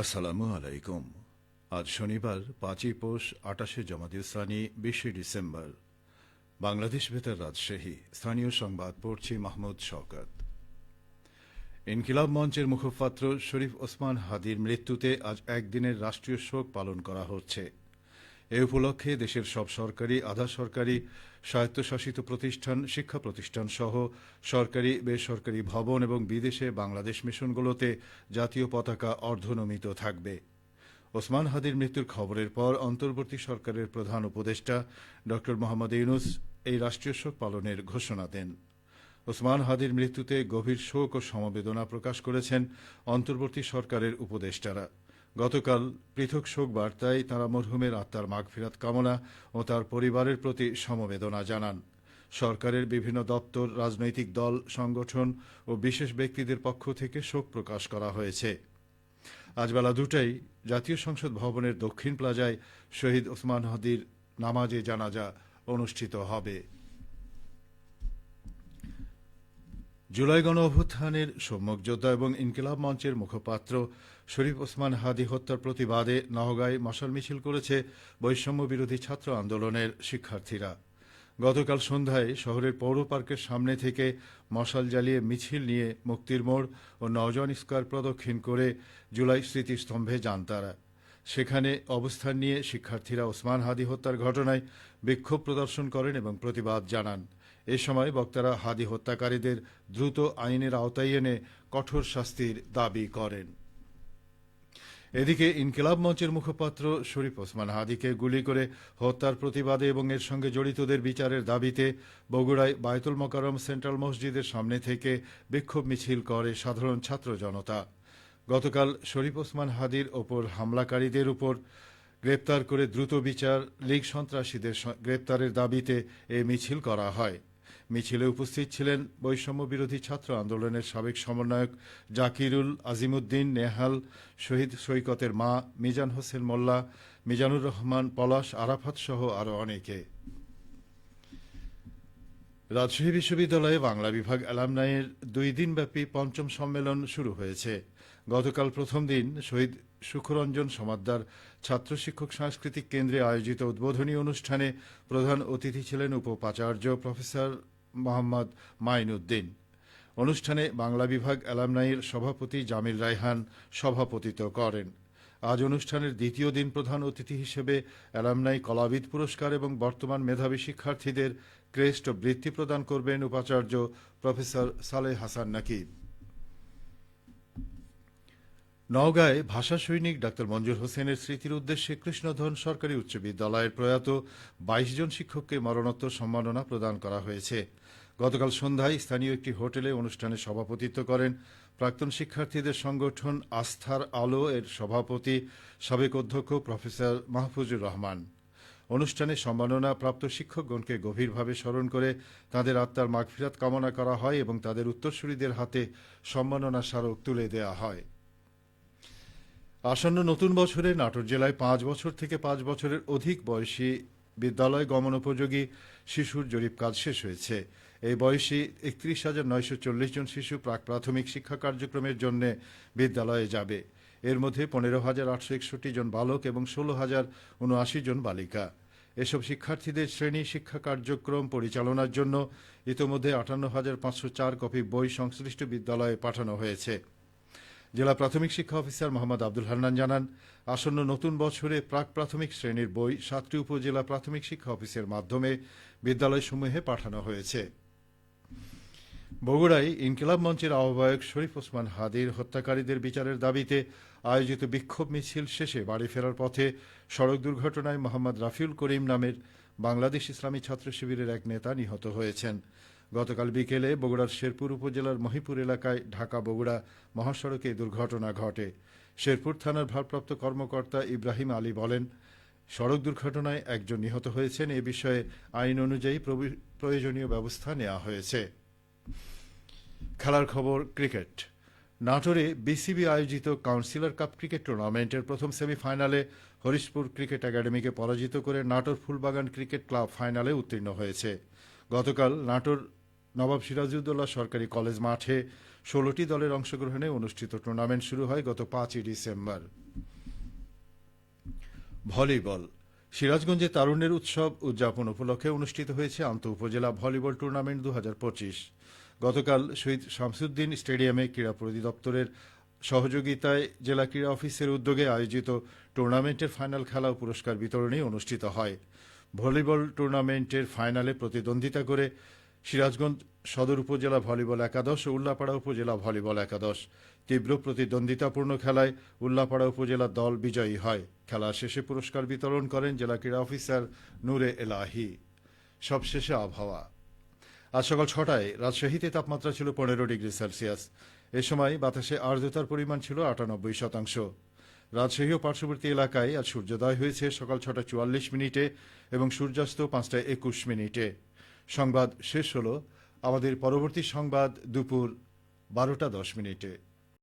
আসসালামু আলাইকুম। আজ শনিবার ৫ই পৌষ ২৮শে জামাদিউসানি ২০শে ডিসেম্বর। বাংলাদেশ বেতার রাজশাহী। স্থানীয় সংবাদ পড়ছি মাহমুদ শওকত। ইনকিলাব মঞ্চের মুখপাত্র শরীফ ওসমান হাদির মৃত্যুতে আজ একদিনের রাষ্ট্রীয় শোক পালন করা হচ্ছে। এ উপলক্ষে দেশের সব সরকারি, আধা সরকারি, স্বায়ত্তশাসিত প্রতিষ্ঠান, শিক্ষা প্রতিষ্ঠান সহ সরকারি, বেসরকারি ভবন এবং বিদেশে বাংলাদেশ মিশনগুলোতে জাতীয় পতাকা অর্ধনমিত থাকবে। ওসমান হাদির মৃত্যুর খবরের পর অন্তর্বর্তী সরকারের প্রধান উপদেষ্টা ড মোহাম্মদ ইউনূস এই রাষ্ট্রীয় শোক পালনের ঘোষণা দেন। ওসমান হাদির মৃত্যুতে গভীর শোক ও সমবেদনা প্রকাশ করেছেন অন্তর্বর্তী সরকারের উপদেষ্টারা। গতকাল পৃথক শোক বার্তায় তাঁরা মরহুমের আত্মার মাগফিরাত কামনা ও তার পরিবারের প্রতি সমবেদনা জানান। সরকারের বিভিন্ন দপ্তর, রাজনৈতিক দল, সংগঠন ও বিশেষ ব্যক্তিদের পক্ষ থেকে শোক প্রকাশ করা হয়েছে। আজ বেলা ২টায় জাতীয় সংসদ ভবনের দক্ষিণ প্লাজায় শহীদ ওসমান হাদির নামাজে জানাজা অনুষ্ঠিত হবে। জুলাই গণ অভ্যুত্থানের সম্মুখ যোদ্ধা এবং ইনকিলাব মঞ্চের মুখপাত্র শরীফ ওসমান হাদি হত্যার প্রতিবাদে নওগাঁয় মশাল মিছিল করেছে বৈষম্য বিরোধী ছাত্র আন্দোলনের শিক্ষার্থীরা। গতকাল সন্ধ্যায় শহরের পৌর পার্কের সামনে থেকে মশাল জ্বালিয়ে মিছিল নিয়ে মুক্তির মোড় ও নওজোয়ান স্কয়ার প্রদক্ষিণ করে জুলাই স্মৃতিস্তম্ভে যান তারা। সেখানে অবস্থান নিয়ে শিক্ষার্থীরা ওসমান হাদি হত্যার ঘটনায় বিক্ষোভ প্রদর্শন করেন এবং প্রতিবাদ জানান। এ সময় বক্তারা হাদি হত্যাকারীদের দ্রুত আইনের আওতায় এনে কঠোর শাস্তির দাবি করেন। এদিকে ইনকিলাব মঞ্চের মুখপাত্র শরীফ ওসমান হাদিকে গুলি করে হত্যার প্রতিবাদে এবং এর সঙ্গে জড়িতদের বিচারের দাবিতে বগুড়ায় বায়তুল মোকাররম সেন্ট্রাল মসজিদের সামনে থেকে বিক্ষোভ মিছিল করে সাধারণ ছাত্র জনতা। গতকাল শরীফ ওসমান হাদির ওপর হামলাকারীদের উপর গ্রেপ্তার করে দ্রুত বিচার, লীগ সন্ত্রাসীদের গ্রেপ্তারের দাবিতে এ মিছিল করা হয়। মিছিলে উপস্থিত ছিলেন বৈষম্য বিরোধী ছাত্র আন্দোলনের সাবেক সমন্বয়ক জাকিরুল, আজিমুদ্দিন, নেহাল, শহীদ সৈকতের মা, মিজান হোসেন মোল্লা, মিজানুর রহমান, পলাশ, আরাফাত সহ আরও অনেকে। রাজশাহী বিশ্ববিদ্যালয়ে বাংলা বিভাগ অ্যালামনাইয়ের ২ দিনব্যাপী পঞ্চম সম্মেলন শুরু হয়েছে। গতকাল প্রথম দিন শহীদ সুখরঞ্জন সমাদ্দার ছাত্র শিক্ষক সাংস্কৃতিক কেন্দ্রে আয়োজিত উদ্বোধনী অনুষ্ঠানে প্রধান অতিথি ছিলেন উপাচার্য প্রফেসর মোহাম্মদ মাইনউদ্দিন। অনুষ্ঠানে বাংলা বিভাগ অ্যালামনাইয়ের সভাপতি জামিল রায়হান সভাপতিত্ব করেন। আজ অনুষ্ঠানের দ্বিতীয় দিন প্রধান অতিথি হিসেবে অ্যালামনাই কলাবিদ পুরস্কার এবং বর্তমান মেধাবী শিক্ষার্থীদের ক্রেস্ট ও বৃত্তি প্রদান করবেন উপাচার্য প্রফেসর সালেহ হাসান নাকিব। নওগাঁয় ভাষা সৈনিক ডাক্তার মঞ্জুর হোসেনের স্মৃতির উদ্দেশ্যে কৃষ্ণধন সরকারি উচ্চ বিদ্যালয়ের প্রয়াত ২২ জন শিক্ষককে মরণোত্তর সম্মাননা প্রদান করা হয়েছে। গতকাল সন্ধ্যায় স্থানীয় একটি হোটেলে অনুষ্ঠানে সভাপতিত্ব করেন প্রাক্তন শিক্ষার্থীদের সংগঠন আস্থার আলো এর সভাপতি সাবেক অধ্যক্ষ প্রফেসর মাহফুজুর রহমান। অনুষ্ঠানে সম্মাননা প্রাপ্ত শিক্ষকগণকে গভীরভাবে স্মরণ করে তাঁদের আত্মার মাগফিরাত কামনা করা হয় এবং তাদের উত্তরসূরিদের হাতে সম্মাননা স্মারক তুলে দেওয়া হয়। আসন্ন নতুন বছরে নাটোর জেলায় ৫ বছর থেকে ৫ বছরের অধিক বয়সী বিদ্যালয় গমনোপযোগী শিশুর জরিপ কাজ শেষ হয়েছে। এই বয়সী ৩১,৯৪০ জন শিশু প্রাক প্রাথমিক শিক্ষা কার্যক্রমের জন্য বিদ্যালয়ে যাবে। এর মধ্যে ১৫,৮৬১ জন বালক এবং ১৬,০৭৯ জন বালিকা। এসব শিক্ষার্থীদের শ্রেণী শিক্ষা কার্যক্রম পরিচালনার জন্য ইতোমধ্যে ৫৮,৫০৪ কপি বই সংশ্লিষ্ট বিদ্যালয়ে পাঠানো হয়েছে। জেলা প্রাথমিক শিক্ষা অফিসার মোহাম্মদ আব্দুল হান্নান জানান, আসন্ন নতুন বছরে প্রাক প্রাথমিক শ্রেণীর বই ৭টি উপজেলা প্রাথমিক শিক্ষা অফিসের মাধ্যমে বিদ্যালয়সমূহে পাঠানো হয়েছে। বগুড়ায় ইনকিলাব মঞ্চের আহ্বায়ক শরীফ ওসমান হাদির হত্যাকারীদের বিচারের দাবিতে আয়োজিত বিক্ষোভ মিছিল শেষে বাড়ি ফেরার পথে সড়ক দুর্ঘটনায় মোহাম্মদ রাফিউল করিম নামের বাংলাদেশ ইসলামী ছাত্র শিবিরের এক নেতা নিহত হয়েছেন। গতকাল বিকেলে বগুড়ার শেরপুর উপজেলার মহিপুর এলাকায় ঢাকা বগুড়া মহাসড়কে দুর্ঘটনা ঘটে। শেরপুর থানার ভারপ্রাপ্ত কর্মকর্তা ইব্রাহিম আলী বলেন, সড়ক দুর্ঘটনায় একজন নিহত হয়েছেন। এ বিষয়ে আইন অনুযায়ী প্রয়োজনীয় ব্যবস্থা নেওয়া হয়েছে। খেলার খবর, ক্রিকেট। নাটোরে বিসিবি আয়োজিত কাউন্সিলর কাপ ক্রিকেট টুর্নামেন্টের প্রথম সেমিফাইনালে হরিশপুর ক্রিকেট একাডেমিকে পরাজিত করে নাটোর ফুলবাগান ক্রিকেট ক্লাব ফাইনালে উত্তীর্ণ হয়েছে। গতকাল নাটোর নবাব সিরাজউদ্দৌলা সরকারি কলেজ মাঠে 16টি দলের অংশগ্রহণে অনুষ্ঠিত টুর্নামেন্ট শুরু হয় গত 5ই ডিসেম্বর। ভলিবল। সিরাজগঞ্জে তারুণ্যের উৎসব উদযাপন উপলক্ষে অনুষ্ঠিত হয়েছে আন্তঃ উপজেলা ভলিবল টুর্নামেন্ট 2025। গতকাল শহীদ শামসুদ্দিন স্টেডিয়ামে ক্রীড়া পরিদপ্তরের সহযোগিতায় জেলা ক্রীড়া অফিসের উদ্যোগে আয়োজিত টুর্নামেন্টের ফাইনাল খেলা ও পুরস্কার বিতরণী অনুষ্ঠিত হয়। ভলিবল টুর্নামেন্টের ফাইনালে প্রতিদ্বন্দ্বিতা করে সিরাজগঞ্জ সদর উপজেলা ভলিবল একাদশ ও উল্লাপাড়া উপজেলা ভলিবল একাদশ। তীব্র প্রতিদ্বন্দ্বিতাপূর্ণ খেলায় উল্লাপাড়া উপজেলা দল বিজয়ী হয়। খেলা শেষে পুরস্কার বিতরণ করেন জেলা ক্রীড়া অফিসার নূরে এলাহি। সবশেষে আবহাওয়া। আজ সকাল 6টায় রাজশাহীতে তাপমাত্রা ছিল 15 ডিগ্রি সেলসিয়াস। এ সময় বাতাসে আর্দ্রতার পরিমাণ ছিল 98%। রাজশাহী ও পার্শ্ববর্তী এলাকায় আজ সূর্যোদয় হয়েছে সকাল 6:44 এবং সূর্যাস্ত 5:21। সংবাদ শেষ হল। আমাদের পরবর্তী সংবাদ দুপুর 12:10।